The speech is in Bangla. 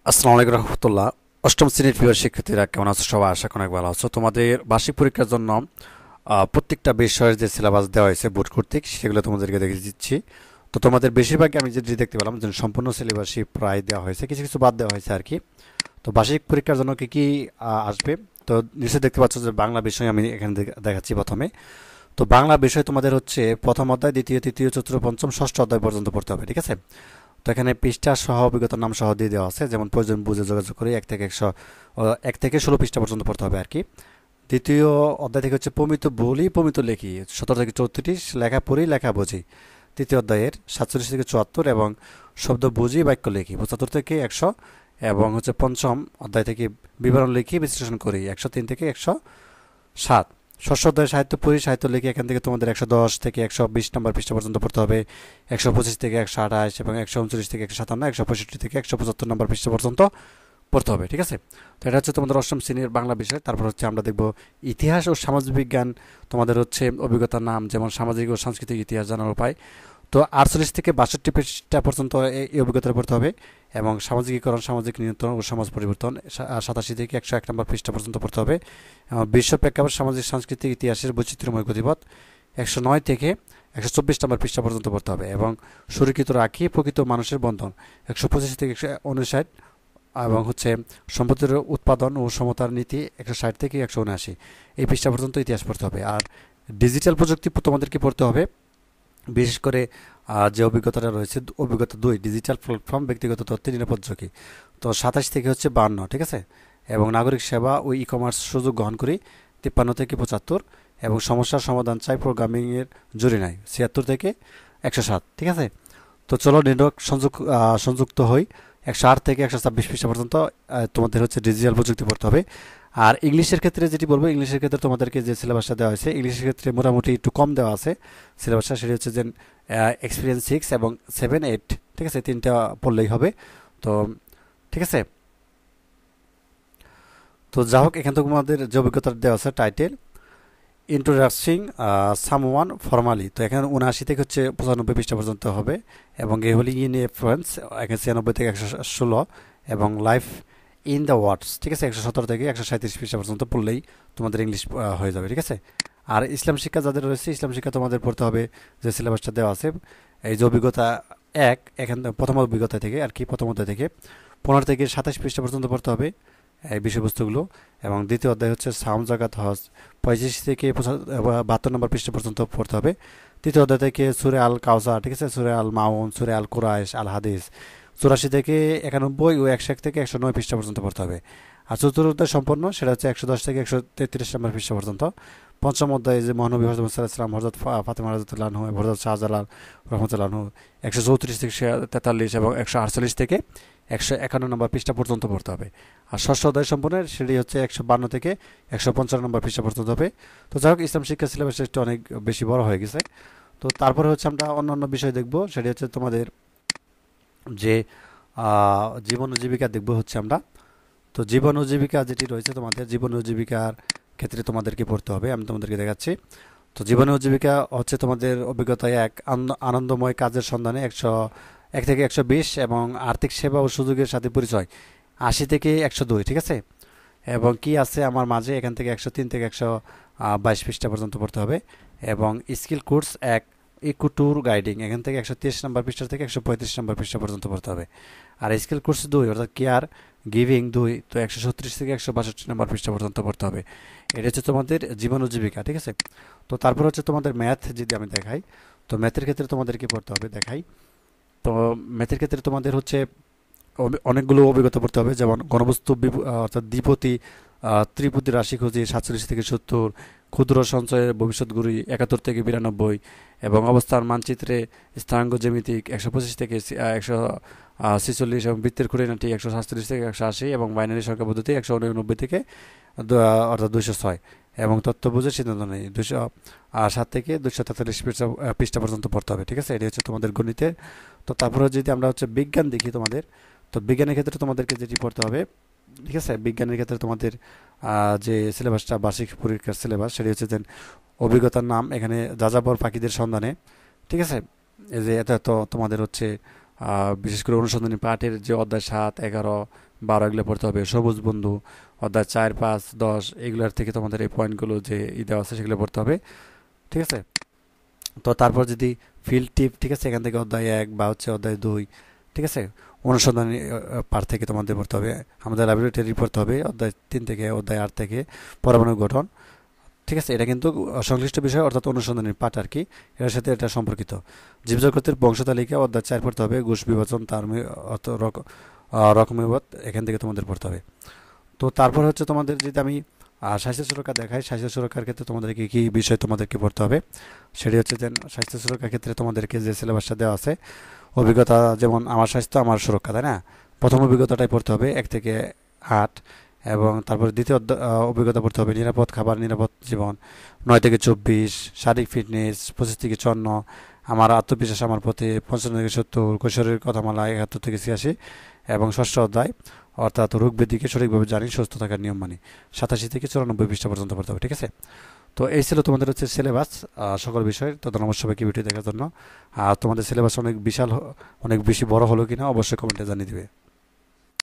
আসসালামু আলাইকুম রহমতুল্লাহ। অষ্টম শ্রেণীর প্রিয় শিক্ষার্থীরা কেমন আছো? সবাই আশা করি অনেক ভালো আছো। তোমাদের বার্ষিক পরীক্ষার জন্য প্রত্যেকটা বিষয়ের যে সিলেবাস দেওয়া হয়েছে বোর্ড কর্তৃক সেগুলো তোমাদেরকে দেখিয়ে দিচ্ছি। তো তোমাদের বেশিরভাগ আমি যেটি দেখতে পেলাম যে সম্পূর্ণ সিলেবাসই প্রায় দেওয়া হয়েছে, কিছু কিছু বাদ দেওয়া হয়েছে আর কি। তো বার্ষিক পরীক্ষার জন্য কি কি আসবে, তো নিশ্চয়ই দেখতে পাচ্ছ যে বাংলা বিষয় আমি এখানে দেখাচ্ছি প্রথমে। তো বাংলা বিষয় তোমাদের হচ্ছে প্রথম অধ্যায়, দ্বিতীয়, তৃতীয়, চতুর্থ, পঞ্চম, ষষ্ঠ অধ্যায় পর্যন্ত পড়তে হবে, ঠিক আছে? তো এখানে পৃষ্ঠা সহ অভিজ্ঞতার নাম সহ দিয়ে দেওয়া আছে, যেমন প্রয়োজন বুঝে যোগাযোগ করে 1 থেকে 16 পৃষ্ঠা পর্যন্ত পড়তে হবে আর কি। দ্বিতীয় অধ্যায় থেকে হচ্ছে প্রমিত বলি প্রমিত লেখি 17 থেকে 34, লেখা পড়ি লেখা বুঝি। তৃতীয় অধ্যায়ের 47 থেকে 74 এবং শব্দ বুঝি বাক্য লিখি 75 থেকে 100। এবং হচ্ছে পঞ্চম অধ্যায় থেকে বিবরণ লিখি বিশ্লেষণ করি 103 থেকে 107। ষষ্ঠ অধ্যায় সাহিত্য পড়ি সাহিত্য লিখি, এখান থেকে তোমাদের 110 থেকে 120 নম্বর পৃষ্ঠা পর্যন্ত পড়তে হবে। 125 থেকে 128 এবং 139 থেকে 157, 165 থেকে 175 নম্বর পৃষ্ঠা পর্যন্ত পড়তে হবে, ঠিক আছে? তো এটা হচ্ছে তোমাদের অষ্টম শ্রেণীর বাংলা বিষয়। তারপর হচ্ছে আমরা দেখব ইতিহাস ও সামাজিক বিজ্ঞান। তোমাদের হচ্ছে অভিজ্ঞতার নাম, যেমন সামাজিক ও সাংস্কৃতিক ইতিহাস জানার উপায়। তো 48 থেকে 62 পৃষ্ঠা পর্যন্ত এই অভিজ্ঞতা পড়তে হবে। এবং সামাজিকীকরণ, সামাজিক নিয়ন্ত্রণ ও সমাজ পরিবর্তন 87 থেকে 101 নম্বর পৃষ্ঠা পর্যন্ত পড়তে হবে। বিশ্ব প্রেক্ষাপট, সামাজিক সাংস্কৃতিক ইতিহাসের বৈচিত্র্যময় গতিপথ 109 থেকে 124 নম্বর পৃষ্ঠা পর্যন্ত পড়তে হবে। এবং সুরক্ষিত রাখি প্রকৃত মানুষের বন্ধন 125 থেকে 159। এবং হচ্ছে সম্পদের উৎপাদন ও সমতার নীতি 160 থেকে 179, এই পৃষ্ঠা পর্যন্ত ইতিহাস পড়তে হবে। আর ডিজিটাল প্রযুক্তি তোমাদেরকে পড়তে হবে, বিশেষ করে যে অভিজ্ঞতাটা রয়েছে অভিজ্ঞতা 2, ডিজিটাল প্ল্যাটফর্ম ব্যক্তিগত তথ্যের নিরাপদ ঝুঁকি। তো 27 থেকে হচ্ছে 52, ঠিক আছে? এবং নাগরিক সেবা ও ই কমার্স সুযোগ গ্রহণ করি 53 থেকে 75। এবং সমস্যার সমাধান চাই প্রোগ্রামিংয়ের জুড়ি নাই 76 থেকে 107, ঠিক আছে? তো চলো নেটওয়ার্ক সংযুক্ত হই 108 থেকে 126 পৃষ্ঠা পর্যন্ত তোমাদের হচ্ছে ডিজিটাল প্রযুক্তি পড়তে হবে। আর ইংলিশের ক্ষেত্রে যেটি বলবো, ইংলিশের ক্ষেত্রে তোমাদেরকে যে সিলেবাসটা দেওয়া হয়েছে ইংলিশের ক্ষেত্রে মোটামুটি একটু কম দেওয়া আছে সিলেবাসটা, সেটি হচ্ছে যে এক্সপিরিয়েন্স 6 এবং 7, 8, ঠিক আছে? তিনটা পড়লেই হবে। তো ঠিক আছে, তো যা হোক এখান থেকে তোমাদের যে অভিজ্ঞতা দেওয়া আছে টাইটেল ইন্ট্রোডাক্সিং সামওয়ান ফর্মালি, তো এখানে 79 থেকে হচ্ছে 95 পৃষ্ঠা পর্যন্ত হবে। এবং গেহলি ইন এ ফ্রেন্স এখানে 96 থেকে 116। এবং লাইফ ইন দ্য ওয়ার্ডস, ঠিক আছে, 117 থেকে 137 পৃষ্ঠা পর্যন্ত পড়লেই তোমাদের ইংলিশ হয়ে যাবে, ঠিক আছে? আর ইসলাম শিক্ষা যাদের রয়েছে, ইসলাম শিক্ষা তোমাদের পড়তে হবে যে সিলেবাসটা দেওয়া আছে। এই যে অভিজ্ঞতা 1, এখান প্রথম অভিজ্ঞতা থেকে আর কি, প্রথম অধ্যায় থেকে 15 থেকে 27 পৃষ্ঠা পর্যন্ত পড়তে হবে এই বিষয়বস্তুগুলো। এবং দ্বিতীয় অধ্যায় হচ্ছে সাউন্ড জাকাত হজ 85 থেকে 72 নম্বর পৃষ্ঠা পর্যন্ত পড়তে হবে। তৃতীয় অধ্যায় থেকে সুরে আল কাউসার, ঠিক আছে, সুরে আল মাউন, সুরে আল কুরাইশ, আল হাদিস 84 থেকে 91 ও 101 থেকে 109 পৃষ্ঠা পর্যন্ত পড়তে হবে। আর চতুর্থ অধ্যায় সম্পন্ন, সেটা হচ্ছে 110 থেকে 133 নম্বর পৃষ্ঠা পর্যন্ত। পঞ্চম অধ্যায় যে মহানবী হজরত সাল্লাম, হজরত ফাতেমা রাদিয়াল্লাহু আনহা, হজরত শাহজালাল রহমতুল্লাহ আনহু 134 থেকে 143 এবং 148 থেকে 151 নম্বর পৃষ্ঠা পর্যন্ত পড়তে হবে। আর ষষ্ঠ অধ্যায় সম্পূর্ণের সেটি হচ্ছে 152 থেকে 155 নম্বর পৃষ্ঠা পর্যন্ত হবে। তো যাই হোক ইসলাম শিক্ষা সিলেবাস একটু অনেক বেশি বড় হয়ে গেছে। তো তারপরে হচ্ছে আমরা অন্যান্য বিষয় দেখব, সেটি হচ্ছে তোমাদের যে জীবন ও জীবিকা দেখব হচ্ছে আমরা। তো জীবন ও জীবিকা যেটি রয়েছে তোমাদের জীবন ও জীবিকার ক্ষেত্রে তোমাদেরকে পড়তে হবে, আমি তোমাদেরকে দেখাচ্ছি। তো জীবন ও জীবিকা হচ্ছে তোমাদের অভিজ্ঞতায় এক আনন্দময় কাজের সন্ধানে 101 থেকে 120। এবং আর্থিক সেবা ও সুযোগের সাথে পরিচয় 80 থেকে 102, ঠিক আছে? এবং কি আছে আমার মাঝে এখান থেকে 103 থেকে 122 পৃষ্ঠা পর্যন্ত পড়তে হবে। এবং skill course 1, eco tour guiding এখান থেকে 123 নম্বর পৃষ্ঠা থেকে 135 নম্বর পৃষ্ঠা পর্যন্ত পড়তে হবে। আর স্কিল কোর্স 2 অর্থাৎ কেয়ার গিভিং 2, তো 136 থেকে 162 নম্বর পৃষ্ঠা পর্যন্ত পড়তে হবে। এটা হচ্ছে তোমাদের জীবন ও জীবিকা, ঠিক আছে? তো তারপর হচ্ছে তোমাদের ম্যাথ যদি আমি দেখাই, তো ম্যাথের ক্ষেত্রে তোমাদেরকে পড়তে হবে দেখাই। তো ম্যাথের ক্ষেত্রে তোমাদের হচ্ছে অনেকগুলো অভিজ্ঞতা পড়তে হবে, যেমন ঘনবস্তু অর্থাৎ দ্বিপতি ত্রিপতি রাশি খুঁজি 47 থেকে 70, ক্ষুদ্র সঞ্চয়ের ভবিষ্যৎগুলি 71 থেকে 92। এবং অবস্থান মানচিত্রে স্থানাঙ্ক জ্যামিতিক 125 থেকে 146। এবং বৃত্তের খুঁটিনাটি 147 থেকে 180। এবং বাইনারি সংখ্যা পদ্ধতি 189 থেকে অর্থাৎ 206। এবং তথ্য বুঝে সিদ্ধান্ত নেই 207 থেকে 243 পৃষ্ঠা পর্যন্ত পড়তে হবে, ঠিক আছে? এটি হচ্ছে তোমাদের গণিতের। তো তারপরে যদি আমরা হচ্ছে বিজ্ঞান দেখি তোমাদের, তো বিজ্ঞানের ক্ষেত্রে তোমাদেরকে যেটি পড়তে হবে, ঠিক আছে, বিজ্ঞানের ক্ষেত্রে তোমাদের যে সিলেবাসটা বার্ষিক পরীক্ষার সিলেবাস সেটি হচ্ছে যে অভিজ্ঞতার নাম এখানে যাযাবর পাখিদের সন্ধানে, ঠিক আছে? এই যে এটা তো তোমাদের হচ্ছে বিশেষ করে অনুসন্ধানী পাঠের যে অধ্যায় 7, 11, 12 এগুলো পড়তে হবে। সবুজ বন্ধু অধ্যায় 4, 5, 10 এগুলোর থেকে তোমাদের এই পয়েন্টগুলো যে দেওয়া আছে সেগুলো পড়তে হবে, ঠিক আছে। তো তারপর যদি ফিল্ড টিপ, ঠিক আছে, এখান থেকে অধ্যায় 1 বা হচ্ছে অধ্যায় 2, ঠিক আছে, অনুসন্ধানী পার্ট থেকে তোমাদের পড়তে হবে। আমাদের ল্যাবরেটরি পড়তে হবে অধ্যায় 3 থেকে অধ্যায় 8 থেকে পরমাণু গঠন, ঠিক আছে। এটা কিন্তু সংশ্লিষ্ট বিষয় অর্থাৎ অনুসন্ধানী পাঠ আর কি, এর সাথে এটা সম্পর্কিত। জীবজগতের বংশতালিকা অধ্যায় 4 পড়তে হবে। কোষ বিভাজন, তার রকমবিভাগ এখান থেকে তোমাদের পড়তে হবে। তো তারপর হচ্ছে তোমাদের যদি আমি স্বাস্থ্য সুরক্ষা দেখাই, স্বাস্থ্য সুরক্ষার ক্ষেত্রে তোমাদেরকে কী বিষয় তোমাদেরকে পড়তে হবে সেটি হচ্ছে যে স্বাস্থ্য সুরক্ষার ক্ষেত্রে তোমাদেরকে যে সিলেবাসটা দেওয়া আছে, অভিজ্ঞতা যেমন আমার স্বাস্থ্য আমার সুরক্ষা, তাই না? প্রথম অভিজ্ঞতাটাই পড়তে হবে 1 থেকে 8, এবং তারপর দ্বিতীয় অভিজ্ঞতা পড়তে হবে নিরাপদ খাবার নিরাপদ জীবন 9 থেকে 24, শারীরিক ফিটনেস 25 থেকে 54, আমার আত্মবিশ্বাস আমার প্রতি 55 থেকে 70, কৈশোরের কথামালা 71 থেকে 86, এবং ষষ্ঠ অধ্যায় অর্থাৎ রোগ ব্যাধিকে সঠিকভাবে জানি সুস্থ থাকার নিয়ম মানি 87 থেকে 94 পৃষ্ঠা পর্যন্ত পড়তে হবে, ঠিক আছে। তো এই ছিল তোমাদের হচ্ছে সিলেবাস সকল বিষয়ের। তো ধন্যবাদ সবাইকে ভিডিও দেখার জন্য। আর তোমাদের সিলেবাস অনেক বিশাল অনেক বেশি বড় হলো কিনা অবশ্যই কমেন্টে জানিয়ে দিবে।